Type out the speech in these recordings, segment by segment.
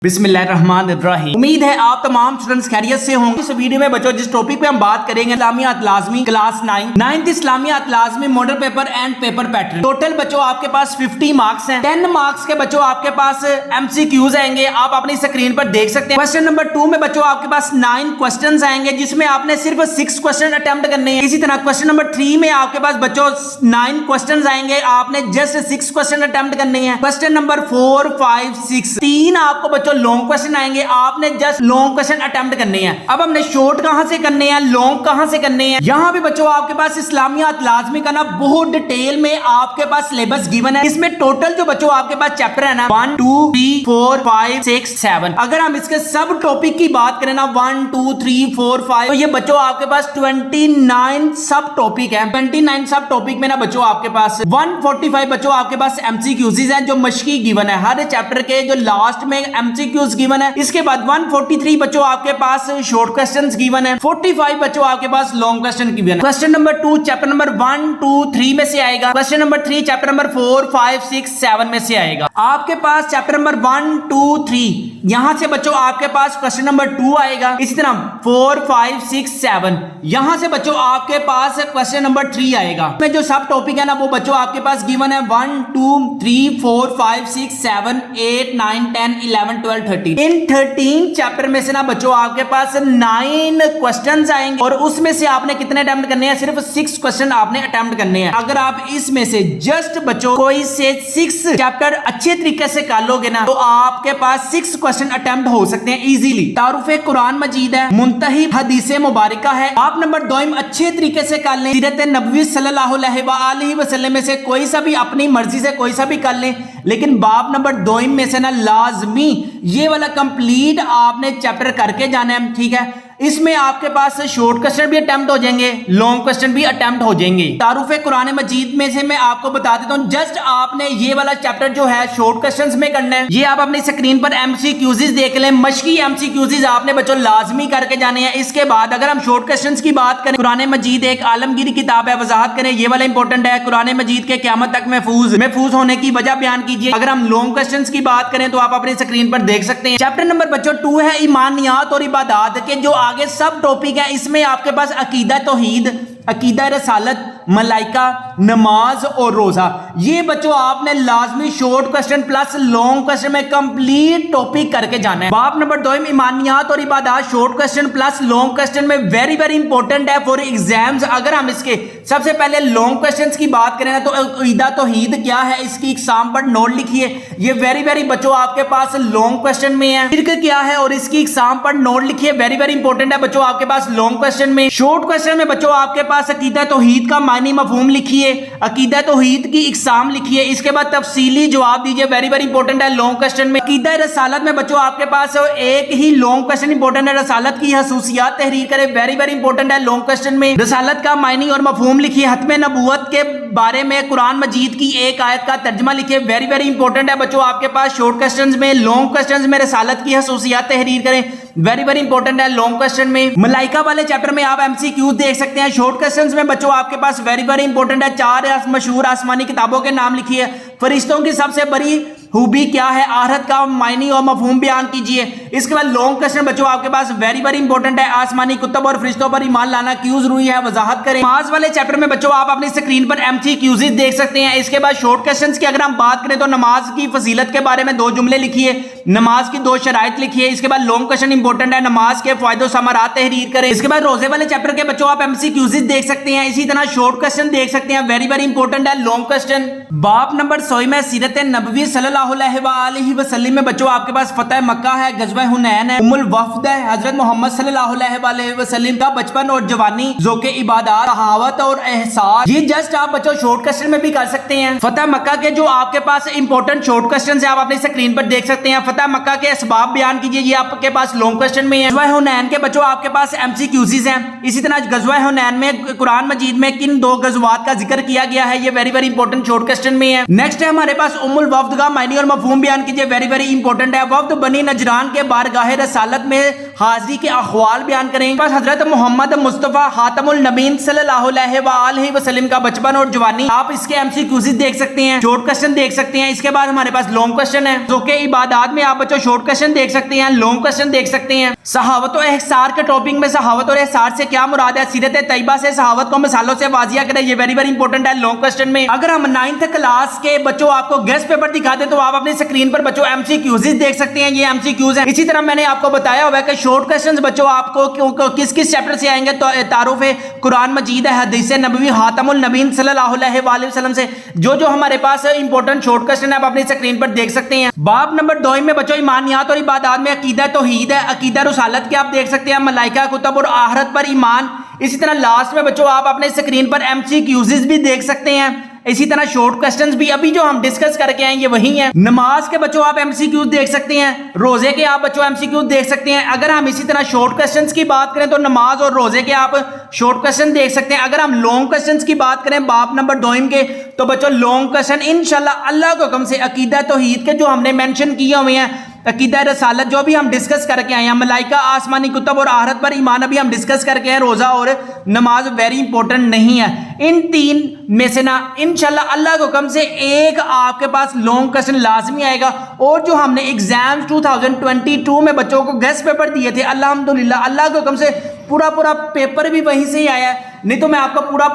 बिस्मिल्लाहिर्रहमानिर्रहीम। उम्मीद है आप तमाम स्टूडेंट्स खैरियत से होंगे। इस वीडियो में बच्चों जिस टॉपिक पे हम बात करेंगे इस्लामियात लाजमी क्लास 9 इस्लामियात लाजमी model paper and paper pattern. Total बच्चों आपके पास 50 मार्क्स हैं। 10 मार्क्स के बच्चों आपके पास MCQs आएंगे, आप अपनी स्क्रीन पर देख सकते हैं। क्वेश्चन नंबर 2 में बच्चों आपके पास 9 क्वेश्चन आएंगे जिसमें आपने सिर्फ 6 क्वेश्चन अटेम्प्ट करने हैं। इसी तरह क्वेश्चन नंबर 3 में आपके पास बच्चों 9 क्वेश्चन आएंगे, आपने जस्ट 6 क्वेश्चन अटेम्प्ट करने हैं। क्वेश्चन नंबर 4, 5, 6 3 आपको बच्चों लॉन्ग क्वेश्चन आएंगे, आपने जस्ट लॉन्ग क्वेश्चन अटेम्प्ट करने हैं। अब हमने शॉर्ट कहां से करने हैं, लॉन्ग कहां से करने हैं। यहां भी बच्चों आपके पास इस्लामियात लाजमी का ना बहुत डिटेल में आपके पास सिलेबस गिवन है। इसमें टोटल जो बच्चों आपके पास चैप्टर है ना 1, 2, 3, 4, 5, 6, 7। अगर हम इसके सब टॉपिक की बात करें ना 1, 2, 3, 4, 5 तो ये बच्चों आपके पास 29 सब टॉपिक है। 29 सब टॉपिक में ना बच्चों आपके पास 145 बच्चों आपके पास MCQs है जो मश्की गिवन है। हर चैप्टर के जो लास्ट में MCQs गिवन है। इसके बाद 143 बच्चों आपके पास शॉर्ट क्वेश्चंस गिवन है। 45 बच्चों आपके पास लॉन्ग क्वेश्चन गिवन है। क्वेश्चन नंबर 2 चैप्टर नंबर 1, 2, 3 में से आएगा। क्वेश्चन नंबर 3 चैप्टर नंबर 4, 5, 6, 7 में से आएगा। आपके पास चैप्टर नंबर 1, 2, 3 यहां से बच्चों आपके पास क्वेश्चन नंबर 2 आएगा। इसी तरह 4, 5, 6, 7 यहां से बच्चों आपके पास क्वेश्चन नंबर 3 आएगा। में जो सब टॉपिक है ना वो बच्चों आपके पास गिवन है 1, 2, 3, 4, 5, 6, 7, 8, 9, 10, 11, 12, 13। इन 13 चैप्टर में से ना बच्चों आपके पास 9 क्वेश्चंस आएंगे और उसमें से आपने कितने अटेम्प्ट करने हैं, सिर्फ 6 क्वेश्चन आपने अटेम्प्ट करने हैं। अगर आप इसमें से जस्ट बच्चों कोई से 6 चैप्टर अच्छे तरीके से कर लोगे ना तो आपके पास 6 क्वेश्चन अटेम्प्ट हो सकते हैं इजीली। तारुफ़े कुरान मजीद है, मुंतहिब हदीसे मुबारका है। आप नंबर 2 अच्छे तरीके से कर लें। सीरत नबवी सल्लल्लाहु अलैहि वसल्लम में से कोई सा भी अपनी मर्जी से कोई सा भी कर लें, लेकिन बाब नंबर 2 में से ना लाजमी ये वाला कंप्लीट आपने चैप्टर करके जाना है। ठीक है, इसमें आपके पास शॉर्ट क्वेश्चन भी अटेम्प्ट हो जाएंगे, लॉन्ग क्वेश्चन भी अटेम्प्ट हो जाएंगे। तारुफ़े कुरान मजीद में से मैं आपको बता देता हूं, जस्ट आपने ये वाला चैप्टर जो है शॉर्ट क्वेश्चंस में करना है। ये आप अपनी स्क्रीन पर MCQs देख लें, मशकी MCQs आपने बच्चों लाजमी करके जाने हैं। इसके बाद अगर हम शॉर्ट क्वेश्चंस की बात करें, कुरान मजीद एक आलमगीरी किताब है, वजाहत करें ये वाला इंपॉर्टेंट है। कुरान मजीद के क़यामत तक महफूज होने की वजह बयान कीजिए। अगर हम लॉन्ग क्वेश्चंस की बात करें तो आप अपनी स्क्रीन पर देख सकते हैं। चैप्टर नंबर बच्चों 2 है ईमानियात और इबादात के जो आगे सब टॉपिक है। इसमें आपके पास अकीदा तौहीद, अकीदा रसालत, मलाइका, नमाज और रोजा, ये बच्चों आपने लाजमी short question plus long question में कंप्लीट टॉपिक करके जाना है। बाब नंबर 2 ईमानियात और इबादात short question plus long question में वेरी वेरी इंपॉर्टेंट है फॉर एग्जाम्स। अगर हम इसके सबसे पहले लॉन्ग क्वेश्चंस की बात करें ना तो अकीदा तौहीद क्या है इसकी एग्जाम पर नोट लिखिए। ये वेरी वेरी बच्चों आपके पास लॉन्ग क्वेश्चन में है। शिर्क क्या है और इसकी एग्जाम पर नोट लिखिए, वेरी वेरी इंपॉर्टेंट है बच्चों आपके पास लॉन्ग क्वेश्चन में। शॉर्ट क्वेश्चन में बच्चों आपके पास अकीदा तौहीद का मानी मफहूम लिखिए, अकीदा तौहीद की इकसाम लिखिए। इसके बाद तफसीली जवाब दीजिए, वेरी वेरी इंपॉर्टेंट है लॉन्ग क्वेश्चन में। अकीदा रसालत में बच्चों आपके पास एक ही लॉन्ग क्वेश्चन इंपॉर्टेंट है, रसालत की खसूसियात तहरीर करें, वेरी वेरी इंपॉर्टेंट है लॉन्ग क्वेश्चन में। रसालत का मानी और मफहूम लिखिए। हत्मे नबूवत के बारे में कुरान मजीद की एक आयत का तर्जमा लिखिए, वेरी वेरी इंपॉर्टेंट है बच्चों आपके पास शॉर्ट क्वेश्चंस में। लॉन्ग क्वेश्चंस में रसालत की खसूसियात तहरीर करें, वेरी वेरी इंपॉर्टेंट है लॉन्ग क्वेश्चन में। मलाइका वाले चैप्टर में आप MCQ देख सकते हैं। शॉर्ट क्वेश्चंस में बच्चों आपके पास वेरी वेरी इंपॉर्टेंट है 4 मशहूर आसमानी किताबों के नाम लिखिए। फरिश्तों की सबसे बड़ी खूबी क्या है, आहरत का मायनी और मफहूम बयान कीजिए। इसके बाद लॉन्ग क्वेश्चन बच्चों आपके पास वेरी वेरी इंपॉर्टेंट है, आसमानी कुतुब और फरिश्तों पर ईमान लाना क्यों जरूरी है, वजाहत करें। नमाज वाले चैप्टर में बच्चों आप अपनी स्क्रीन पर MCQs देख सकते हैं। इसके बाद शॉर्ट क्वेश्चंस की अगर हम बात करें तो नमाज की फजीलत के बारे में 2 जुमले लिखिए, नमाज की 2 शराइत लिखिए। इसके बाद लॉन्ग क्वेश्चन इंपॉर्टेंट है, नमाज के फायदे समारात तहरीर करें। इसके बाद रोजे वाले चैप्टर के बच्चों आप MCQs देख सकते हैं। इसी तरह शॉर्ट क्वेश्चन देख सकते हैं, वेरी वेरी इंपॉर्टेंट है लॉन्ग क्वेश्चन। बाब नंबर 100 में सीरत नबवी सल्लल्लाहु अलैहि वसल्लम में बच्चों आपके पास फतह मक्का है, गज़वा हुनैन है, उम्मुल वफ़द है, हजरत मोहम्मद सल्लल्लाहु अलैहि वसल्लम का बचपन और जवानी, ज़ौक़े इबादत, सहावत और एहसास। ये जस्ट आप बच्चों शॉर्ट क्वेश्चन में भी कर सकते हैं। फतह मक्का के जो आपके पास इंपॉर्टेंट शॉर्ट क्वेश्चन है आप अपनी स्क्रीन पर देख सकते हैं। फतह मक्का के असबाब बयान कीजिए, ये आपके पास लॉन्ग क्वेश्चन में है। गज़वा हुनैन के बच्चों आपके पास MCQs हैं। इसी तरह गज़वा हुनैन में कुरान मजीद में किन 2 गज़वात का जिक्र किया गया है, ये very very important short question में है। नेक्स्ट है हमारे पास उम्मुल वफ़द का मायनी और मफहूम बयान कीजिए, वेरी वेरी इंपॉर्टेंट है। वफ़द बनी नजरान के बारगाह रसालत में हाजिरी के अहवाल बयान करें। बस हजरत मोहम्मद मुस्तफ़ा खातमुल नबीन सल्लल्लाहु अलैहि वसल्लम का बचपन और जवानी, आप इसके एमसीक्यूज देख सकते हैं, शॉर्ट क्वेश्चन देख सकते हैं। इसके बाद हमारे पास लॉन्ग क्वेश्चन है, जो कि इबादत में आप बच्चों शॉर्ट क्वेश्चन देख सकते हैं, लॉन्ग क्वेश्चन देख सकते हैं। सहावत और एहसार के टॉपिक में सहावत और एहसार से क्या मुराद है, सीरत तैयबा से सहावत को मिसालों से वाजिया करें, ये वेरी इंपॉर्टेंट है लॉन्ग क्वेश्चन में। अगर हम 9th क्लास के बच्चों आपको गेस्ट पेपर दिखा दे तो आप अपनी स्क्रीन पर बच्चों एमसीक्यूज देख सकते हैं, ये एमसीक्यूज है। इसी तरह मैंने आपको बताया हुआ है कि शॉर्ट क्वेश्चंस बच्चों आपको किस किस चैप्टर से आएंगे, तो तारुफ है कुरान मजीद है, हदीस नबवी, खातमुल नबीन सल्लल्लाहु अलैहि वसल्लम से जो हमारे पास इंपॉर्टेंट शॉर्ट क्वेश्चन है आप अपनी स्क्रीन पर देख सकते हैं। बाब नंबर 2 में बच्चों ईमानियात और इबादत में अकीदा तौहीद है, अकीदा रसालत के आप देख सकते हैं, मलाइका कुतुब और आखिरत पर ईमान। इसी तरह लास्ट में बच्चों आप अपने स्क्रीन पर एमसीक्यूज भी देख सकते हैं। इसी तरह शॉर्ट क्वेश्चंस भी अभी जो हम डिस्कस करके आएंगे वही हैं। नमाज के बच्चों आप एमसीक्यूज देख सकते हैं, रोजे के आप बच्चों एमसीक्यूज देख सकते हैं। अगर हम इसी तरह शॉर्ट क्वेश्चंस की बात करें तो नमाज और रोजे के आप शॉर्ट क्वेश्चन देख सकते हैं। अगर हम लॉन्ग क्वेश्चंस की बात करें बाब नंबर 2 के, तो बच्चों लॉन्ग क्वेश्चन इंशाल्लाह अल्लाह के हुक्म से अकीदा तौहीद के जो हमने मेंशन किए हुए हैं, अकीदा रसालत जो भी हम डिस्कस करके आए हैं, मलाइका, आसमानी कुतुब और आखिरत पर ईमान अभी हम डिस्कस करके आए, रोजा और नमाज वेरी इंपॉर्टेंट नहीं है। इन 3 में से ना इंशाल्लाह अल्लाह के हुक्म से एक आपके पास लॉन्ग क्वेश्चन लाजमी आएगा। और जो हमने एग्जाम 2022 में बच्चों को गेस्ट पेपर दिए थे, अल्हम्दुलिल्लाह अल्लाह के हुक्म से पूरा पेपर भी वहीं से ही आया है, नहीं तो मैं आपको पूरा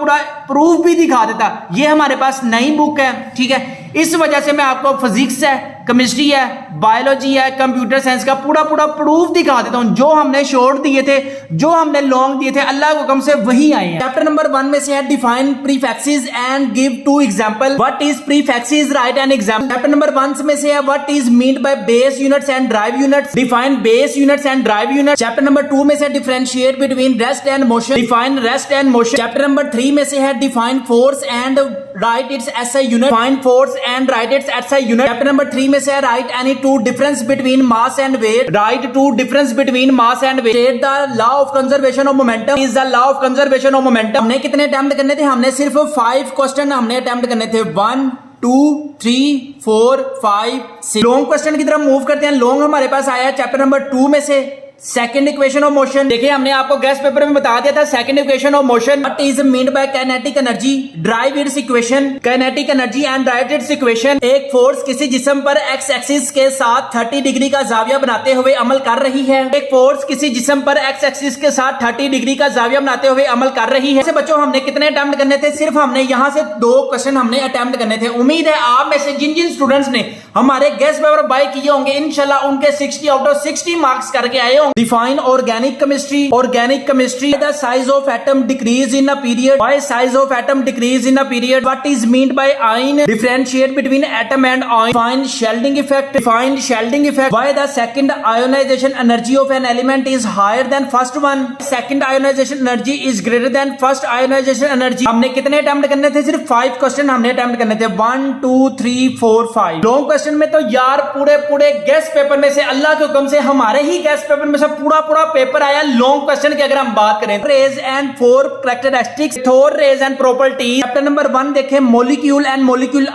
प्रूफ भी दिखा देता। ये हमारे पास नई बुक है, ठीक है। इस वजह से मैं आपको फिजिक्स है, केमिस्ट्री है, बायोलॉजी है, कंप्यूटर साइंस का पूरा प्रूफ दिखा देता हूं। जो हमने शॉर्ट दिए थे, जो हमने लॉन्ग दिए थे, अल्लाह के हुक्म से वही आए हैं। चैप्टर नंबर 1 में से है define prefixes and give 2 example. What is prefixes, right an example. Chapter number 1 में से है what is meant by base units and drive units, define base units and drive units. Chapter number 2 में से differentiate between rest and motion, define rest and motion. Chapter number 3 में से है define force and right it's SI unit, define force and right it's SI unit. Chapter number 3 में से है right any 2 difference between mass and weight, right 2 difference between mass and weight. State the law of conservation of momentum, is the law of conservation of momentum. हमने कितने attempt करने थे, हमने सिर्फ 5 question हमने अटेम्प्ट करने थे, 1 2 3 4 5 6। लॉन्ग क्वेश्चन की तरफ मूव करते हैं। लॉन्ग हमारे पास आया चैप्टर नंबर 2 में से सेकंड इक्वेशन ऑफ मोशन। देखिए हमने आपको गेस्ट पेपर में बता दिया था second equation of motion. What is meant bye kinetic energy, drive it's equation. Kinetic energy and right it's equation. एक फोर्स किसी जिस्म पर एक्स एक्सिस के साथ 30 डिग्री का जाविया बनाते हुए अमल कर रही है। एक फोर्स किसी जिस्म पर एक्स एक्सिस के साथ 30 डिग्री का जाविया बनाते हुए अमल कर रही है। बच्चों हमने कितने अटेम्प्ट करने थे, सिर्फ हमने यहाँ से 2 क्वेश्चन हमने अटेम्प्ट करने थे। उम्मीद है आप में से जिन जिन स्टूडेंट्स ने हमारे गेस्ट पेपर बाय किए होंगे इंशाल्लाह उनके 60 आउट ऑफ 60 मार्क्स करके आए होंगे। Define organic chemistry, the size of atom decrease in a period, why size of atom decrease in a period, what is meant by ion, differentiate between atom and ion, define Sheldon effect, why the second ionization energy of an element is higher than first one, second ionization energy is greater than first ionization energy। हमने कितने attempt करने थे, सिर्फ 5 question हमने attempt करने थे, 1 2 3 4 5। Long question में तो यार पूरे गेस्ट पेपर में से अल्लाह के हुक्म से हमारे ही गेस्ट पेपर में से पूरा पेपर आया लॉन्ग क्वेश्चन की। अगर हम बात करें rays and 4 characteristics, 4 rays and properties. Chapter number 1 देखें molecule and molecule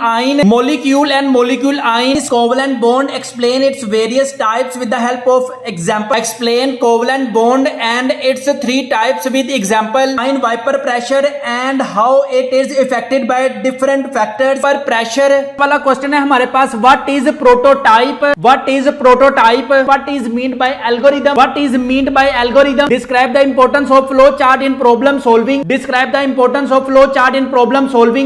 ion, covalent bond, explain its various types with the help of example, explain covalent bond and its 3 types with example. Ion vapour pressure and how it is affected by different factors. पर pressure वाला question है हमारे पास, what is prototype, what is meant by algorithm, what is meant by algorithm. Describe the importance of flow chart in problem solving,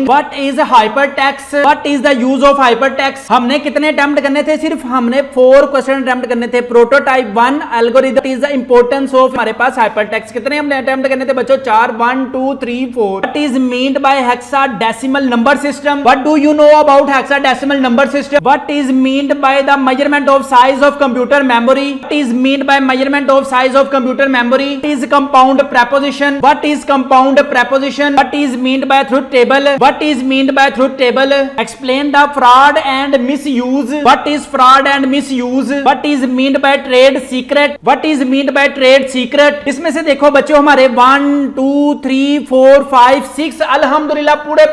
what is hypertext, what is the use of hypertext. हमने कितने attempt करने थे, सिर्फ हमने 4 question attempt करने थे। Prototype 1 algorithm is the importance of, हमारे पास hypertext कितने हमने अटेम्प्ट करने थे बच्चों, 4 1 2 3 4। What is meant bye hexadecimal number system, what do you know about hexadecimal number system. What is meant by the measurement of size of computer memory, what is meant bye measurement of size of computer memory? What is compound preposition? What is compound preposition? What is meant by truth table? What is meant by truth table? Explain the fraud and misuse. What is fraud and misuse? What is meant by trade secret? What is meant by trade secret? इसमें से देखो बच्चों हमारे 1 2 3 4 5 6 अल्हम्दुलिल्लाह पूरे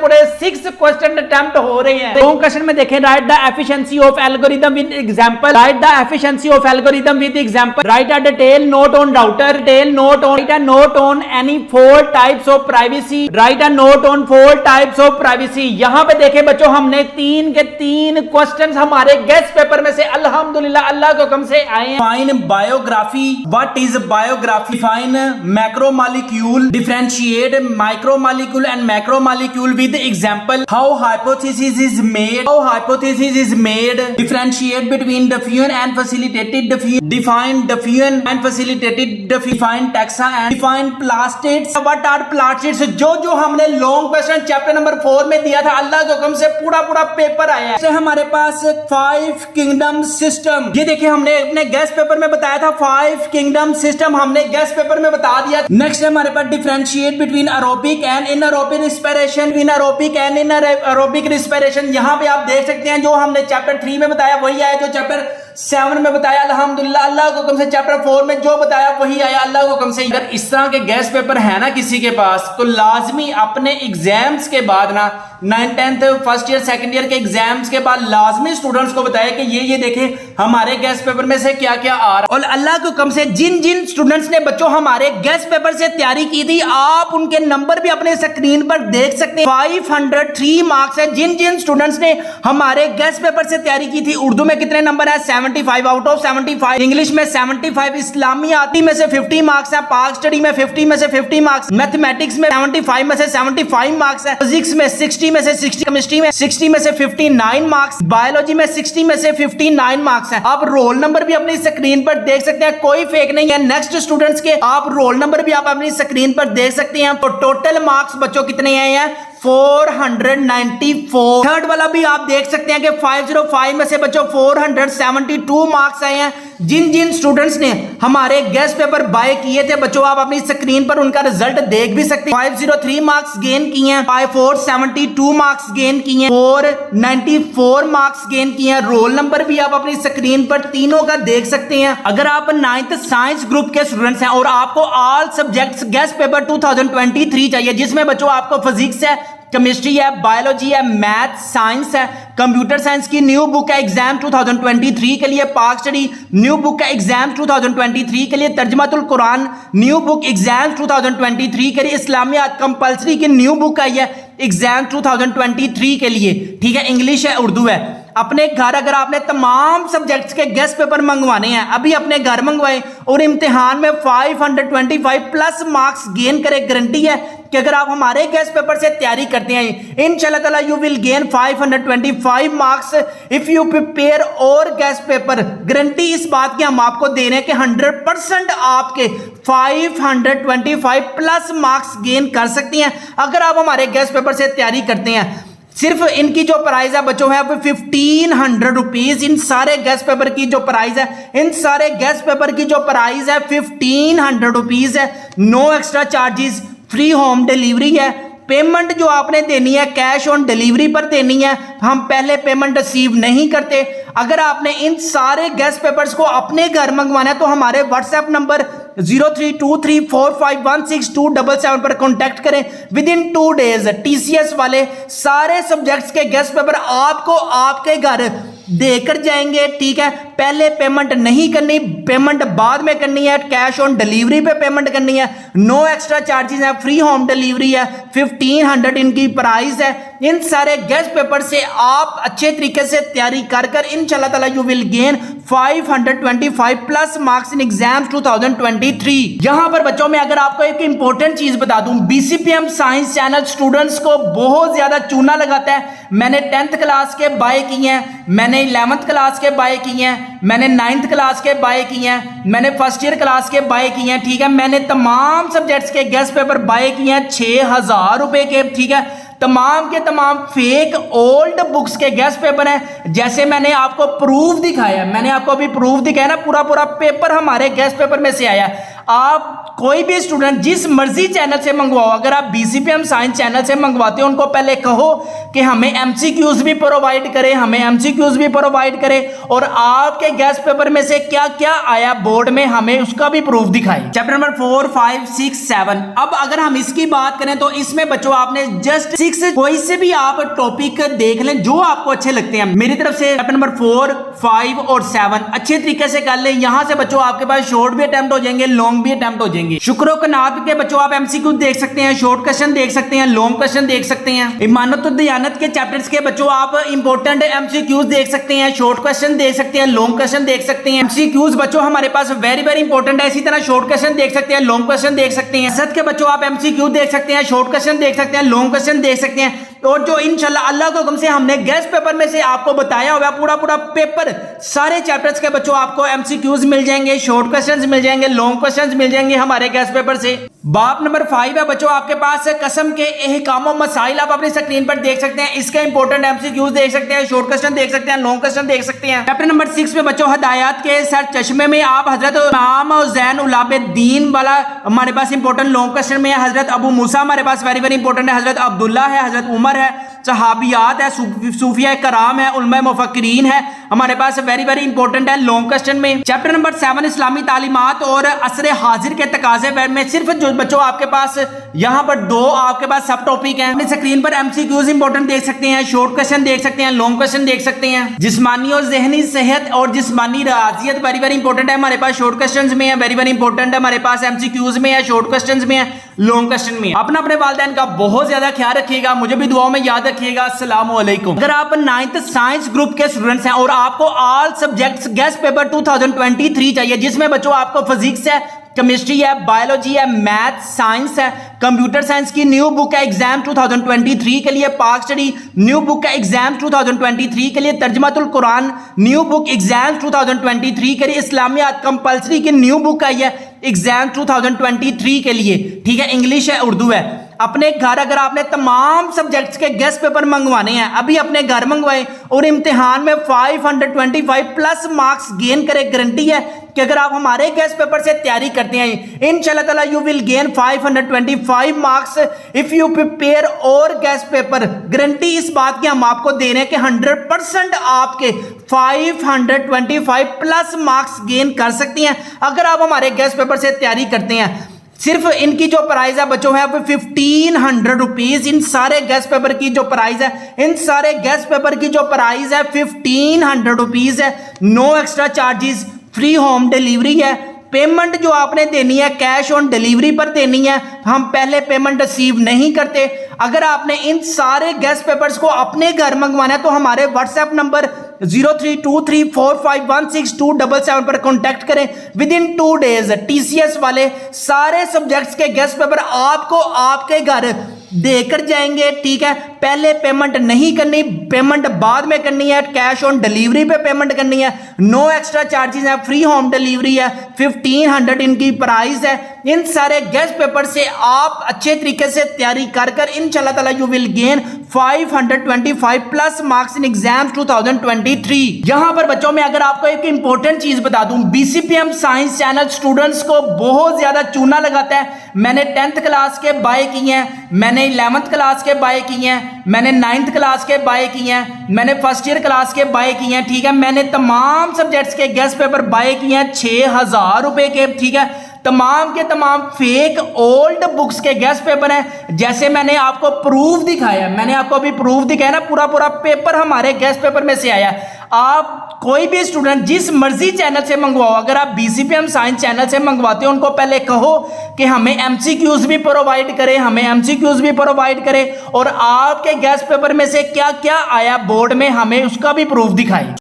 6 question attempt हो रहे हैं। लॉन्ग क्वेश्चन में देखें, right the efficiency of algorithm with example. Right the efficiency of algorithm with example. Right a detail note on router. Detail note on, right a note on any 4 types of privacy. Right a note on 4 types of privacy. यहां पे देखें बच्चों हमने 3 के 3 questions हमारे guest paper में से अल्हम्दुलिल्लाह अल्लाह के हुक्म से आए हैं। Fine biography. What is biography? Fine macromolecule. Differentiate micromolecule and macromolecule with example. How hypothesis is made. How hypothesis is made. Differentiate between diffusion and facilitated diffusion. Define diffusion and facilitated define taxa and define plastids. What are plastids? जो हमने long question chapter number 4 में दिया था अल्लाह के हुक्म से पूरा paper आया है। हमारे पास 5 किंगडम सिस्टम, ये देखिए हमने अपने गेस्ट पेपर में बताया था 5 किंगडम सिस्टम हमने गेस्ट पेपर में बता दिया। नेक्स्ट हमारे पास differentiate between aerobic and anaerobic respiration. Anaerobic and anaerobic respiration, यहां पे आप देख सकते हैं जो हमने चैप्टर 3 में बताया वही आया, जो चैप्टर 7 में बताया अल्हम्दुलिल्लाह अल्लाह के हुक्म से। चैप्टर 4 में जो बताया वही आया अल्लाह के हुक्म से। अगर इस तरह के गेस्ट पेपर है ना किसी के पास, तो लाजमी अपने एग्जाम्स के बाद ना 9th 10th first year second year के एग्जाम्स के बाद लाजमी स्टूडेंट्स को बताया कि ये देखें हमारे गेस्ट पेपर में से क्या क्या आ रहा। और अल्लाह के हुक्म से जिन स्टूडेंट्स ने बच्चों हमारे गेस्ट पेपर से तैयारी की थी, आप उनके नंबर भी अपने स्क्रीन पर देख सकते हैं। 503 मार्क्स है जिन स्टूडेंट्स ने हमारे गेस्ट पेपर से तैयारी की थी। उर्दू में कितने नंबर है? 75 आउट ऑफ 75। इंग्लिश में 75। इस्लामी आती में से 50 मार्क्स है। पाक स्टडी में 50 में से 50 मार्क्स। मैथमेटिक्स में 75 में से 75 मार्क्स है। फिजिक्स में 60 में से 60। केमिस्ट्री में 60 में से 59 मार्क्स। बायोलॉजी में 60 में से 59 मार्क्स है। आप रोल नंबर भी अपनी स्क्रीन पर देख सकते हैं, कोई फेक नहीं है। नेक्स्ट स्टूडेंट्स के आप रोल नंबर भी आप अपनी स्क्रीन पर देख सकते हैं। तो टोटल मार्क्स बच्चों कितने आए हैं? 494। थर्ड वाला भी आप देख सकते हैं कि 505 में से बच्चों 472 मार्क्स आए हैं। जिन स्टूडेंट्स ने हमारे गेस्ट पेपर बाय किए थे बच्चों, आप अपनी स्क्रीन पर उनका रिजल्ट देख भी सकते हैं। 503 मार्क्स गेन किए हैं, 472 मार्क्स गेन किए हैं, 494 मार्क्स गेन किए हैं। रोल नंबर भी आप अपनी स्क्रीन पर तीनों का देख सकते हैं। अगर आप 9th साइंस ग्रुप के स्टूडेंट्स हैं और आपको ऑल सब्जेक्ट्स गेस्ट पेपर 2023 चाहिए, जिसमें बच्चों आपको फिजिक्स है, केमिस्ट्री है, बायोलॉजी है, मैथ साइंस है, कंप्यूटर साइंस की न्यू बुक है एग्जाम 2023 के लिए, पाक स्टडी न्यू बुक है एग्जाम 2023 के लिए, तर्जमातुल कुरान न्यू बुक एग्जाम 2023 के लिए, इस्लामियात कंपलसरी की न्यू बुक आई है एग्जाम 2023 के लिए। ठीक है, इंग्लिश है, उर्दू है। अपने घर अगर आपने तमाम सब्जेक्ट्स के गेस्ट पेपर मंगवाने हैं, अभी अपने घर मंगवाए और इम्तिहान में 525 प्लस मार्क्स गेन करे, गारंटी है कि अगर आप हमारे गेस्ट पेपर से तैयारी करते हैं इंशाल्लाह ताला you will gain 525 marks if you prepare और गेस्ट पेपर। गारंटी इस बात की हम आपको दे रहे हैं कि 100% आपके 525 प्लस मार्क्स गेन कर सकती हैं अगर आप हमारे गेस्ट पेपर से तैयारी करते हैं। सिर्फ इनकी जो प्राइस है बच्चों है 1500 रुपीज। इन सारे गेस्ट पेपर की जो प्राइस है, इन सारे गेस्ट पेपर की जो प्राइस है 1500 रुपीज है। No extra charges, free home delivery है। पेमेंट जो आपने देनी है कैश ऑन डिलीवरी पर देनी है, हम पहले पेमेंट रिसीव नहीं करते। अगर आपने इन सारे गेस्ट पेपर्स को अपने घर मंगवाना है तो हमारे व्हाट्सएप नंबर 0323451677 पर कॉन्टैक्ट करें। विद इन 2 डेज टीसीएस वाले सारे सब्जेक्ट्स के गेस्ट पेपर आपको आपके घर देकर जाएंगे। ठीक है, पहले पेमेंट नहीं करनी, पेमेंट बाद में करनी है, कैश ऑन डिलीवरी पे पेमेंट करनी है। नो एक्स्ट्रा चार्जेस है, फ्री होम डिलीवरी है, 1500 इनकी प्राइस है। इन सारे गेस्ट पेपर से आप अच्छे तरीके से तैयारी कर इंशाल्लाह ताला you will gain 525 plus marks in exams 2023। यहां पर बच्चों में अगर आपको एक इंपॉर्टेंट चीज बता दूं, बीसीपीएम साइंस चैनल स्टूडेंट्स को बहुत ज्यादा चूना लगाता है। मैंने 10th क्लास के बाय किए हैं, मैंने 11th क्लास के बाय किए हैं, मैंने 9th क्लास के बाय किए हैं, मैंने फर्स्ट ईयर क्लास के बाय किए हैं। ठीक है, मैंने तमाम सब्जेक्ट्स के गेस्ट पेपर बाय किए हैं 6000 रुपए के। ठीक है, तमाम के तमाम फेक ओल्ड बुक्स के गेस्ट पेपर हैं। जैसे मैंने आपको प्रूफ दिखाया, मैंने आपको अभी प्रूफ दिखाया ना, पूरा पूरा पेपर हमारे गेस्ट पेपर में से आया। आप कोई भी स्टूडेंट जिस मर्जी चैनल से मंगवाओ, अगर आप BCPM साइंस चैनल से मंगवाते हो, उनको पहले कहो कि हमें MCQs भी प्रोवाइड करें, हमें MCQs भी प्रोवाइड करें, और आपके गेस्ट पेपर में से क्या क्या आया बोर्ड में, हमें उसका भी प्रूफ दिखाएं। Chapter number 4, 5, 6, 7। अब अगर हम इसकी बात करें तो इसमें बच्चों आपने जस्ट 6 कोई से भी आप टॉपिक देख लें जो आपको अच्छे लगते हैं। मेरी तरफ से चैप्टर नंबर 4, 5 और 7 अच्छे तरीके से कर लें। यहां से बच्चों आपके पास शॉर्ट भी अटेम्प्ट हो जाएंगे, लॉन्ग भी अटेम्प्ट हो जाएंगे। शुक्र कनात के बच्चों आप MCQ देख सकते हैं, शॉर्ट क्वेश्चन देख सकते हैं, लॉन्ग क्वेश्चन देख सकते हैं। इमानत और दयानत के चैप्टर्स के बच्चों आप इंपॉर्टेंट MCQs देख सकते हैं, शॉर्ट क्वेश्चन देख सकते हैं, लॉन्ग क्वेश्चन देख सकते हैं। MCQs बच्चों हमारे पास वेरी वेरी इंपॉर्टेंट है। इसी तरह शॉर्ट क्वेश्चन देख सकते हैं, लॉन्ग क्वेश्चन देख सकते हैं। सद के बच्चों आप MCQ देख सकते हैं, शॉर्ट क्वेश्चन देख सकते हैं, लॉन्ग क्वेश्चन देख सकते हैं। और जो इंशाल्लाह अल्लाह के हुक्म से हमने गेस्ट पेपर में से आपको बताया हुआ पूरा पूरा पेपर, सारे चैप्टर्स के बच्चों आपको MCQs मिल जाएंगे, शॉर्ट क्वेश्चंस मिल जाएंगे, लॉन्ग क्वेश्चंस मिल जाएंगे हमारे गेस्ट पेपर से। बाप नंबर 5 है बच्चों आपके पास कसम के एहकाम व मसाइल, आप अपनी स्क्रीन पर देख सकते हैं। इसके इंपॉर्टेंट MCQs देख सकते हैं, शॉर्ट क्वेश्चन देख सकते हैं, लॉन्ग क्वेश्चन देख सकते हैं। चैप्टर नंबर 6 में बच्चों हिदायत के सर चश्मे में आप हजरत इमाम ज़ैन उलाबद्दीन वाला हमारे पास इंपॉर्टेंट लॉन्ग क्वेश्चन में है। हजरत अबू मूसा हमारे पास वेरी वेरी इंपॉर्टेंट है। हजरत अब्दुल्ला है, हजरत उमर है, सहाबियात है, सूफिया कराम है, उलमा मुफक्किरीन है, हमारे पास वेरी वेरी इंपॉर्टेंट है लॉन्ग क्वेश्चन में। चैप्टर नंबर 7 इस्लामी तालीमात और असर हाजिर के तकाजे में सिर्फ जो बच्चों आपके पास यहाँ पर 2 आपके पास सब टॉपिक हैं। अपनी स्क्रीन पर MCQs इंपॉर्टेंट देख सकते हैं, शॉर्ट क्वेश्चन देख सकते हैं, लॉन्ग क्वेश्चन देख सकते हैं। जिस्मानी और जहनी सेहत और जिस्मानी रियाजियत वेरी वेरी इंपॉर्टेंट है हमारे पास, शॉर्ट क्वेश्चन में है, वेरी वेरी इंपॉर्टेंट है हमारे पास, MCQs में है, शॉर्ट क्वेश्चन में है, लॉन्ग क्वेश्चन में है। अपने वालिदैन का बहुत ज्यादा ख्याल रखिएगा, मुझे भी दुआओं में याद रखिएगा। अस्सलामु अलैकुम। अगर आप 9th साइंस ग्रुप के स्टूडेंट्स हैं और आपको ऑल सब्जेक्ट्स गेस्ट पेपर 2023 चाहिए, जिसमें बच्चों आपको फिजिक्स है, केमिस्ट्री है, बायोलॉजी है, मैथ, साइंस है, कंप्यूटर साइंस की न्यू बुक है एग्जाम 2023 के लिए, पाक स्टडी न्यू बुक है एग्जाम 2023 के लिए, तर्जुमातुल कुरान न्यू बुक एग्जाम 2023 के लिए, इस्लामियात कंपल्सरी की न्यू बुक आई है एग्जाम 2023 के लिए, ठीक है, इंग्लिश है, उर्दू है। अपने घर अगर आपने तमाम सब्जेक्ट्स के गेस्ट पेपर मंगवाने हैं, अभी अपने घर मंगवाएं और इम्तिहान में 525 प्लस मार्क्स गेन करें। गारंटी है कि अगर आप हमारे गेस्ट पेपर से तैयारी करते हैं इंशाल्लाह ताला you will gain 525 marks if you prepare और गेस्ट पेपर। गारंटी इस बात की हम आपको दे रहे हैं कि 100% आपके 525 प्लस मार्क्स गेन कर सकती हैं अगर आप हमारे गेस्ट पेपर से तैयारी करते हैं। सिर्फ इनकी जो प्राइस है बच्चों है 1500 रुपीज। इन सारे गेस्ट पेपर की जो प्राइस है, इन सारे गेस्ट पेपर की जो प्राइस है 1500 रुपीज है। No extra charges, free home delivery है। पेमेंट जो आपने देनी है कैश ऑन डिलीवरी पर देनी है, हम पहले पेमेंट रिसीव नहीं करते। अगर आपने इन सारे गेस्ट पेपर्स को अपने घर मंगवाना है तो हमारे व्हाट्सएप नंबर 0323451677 पर कॉन्टैक्ट करें। विद इन 2 डेज TCS वाले सारे सब्जेक्ट्स के गेस्ट पेपर आपको आपके घर देकर जाएंगे, ठीक है। पहले पेमेंट नहीं करनी, पेमेंट बाद में करनी है, कैश ऑन डिलीवरी पे पेमेंट करनी है। नो एक्स्ट्रा चार्जेस है, फ्री होम डिलीवरी है, 1500 इनकी प्राइस है। इन सारे गेस्ट पेपर से आप अच्छे तरीके से तैयारी कर इंशाल्लाह ताला you will gain 525 plus marks in exams 2023। यहां पर बच्चों में अगर आपको एक इंपॉर्टेंट चीज बता दूं, BCPM साइंस चैनल स्टूडेंट्स को बहुत ज्यादा चूना लगाता है। मैंने 10th क्लास के बाय किए हैं, मैंने 11th क्लास के बाय किए हैं, मैंने 9th क्लास के बाय किए हैं, मैंने फर्स्ट ईयर क्लास के बाय किए हैं, ठीक है। मैंने तमाम सब्जेक्ट्स के गेस्ट पेपर बाय किए हैं 6000 रुपए के, ठीक है। तमाम के तमाम फेक ओल्ड बुक्स के गेस्ट पेपर हैं। जैसे मैंने आपको प्रूफ दिखाया, मैंने आपको अभी प्रूफ दिखाया ना, पूरा पूरा पेपर हमारे गेस्ट पेपर में से आया। आप कोई भी स्टूडेंट जिस मर्जी चैनल से मंगवाओ, अगर आप BCPM साइंस चैनल से मंगवाते हो उनको पहले कहो कि हमें MCQs भी प्रोवाइड करें, हमें MCQs भी प्रोवाइड करें, और आपके गेस्ट पेपर में से क्या क्या आया बोर्ड में हमें उसका भी प्रूफ दिखाएं।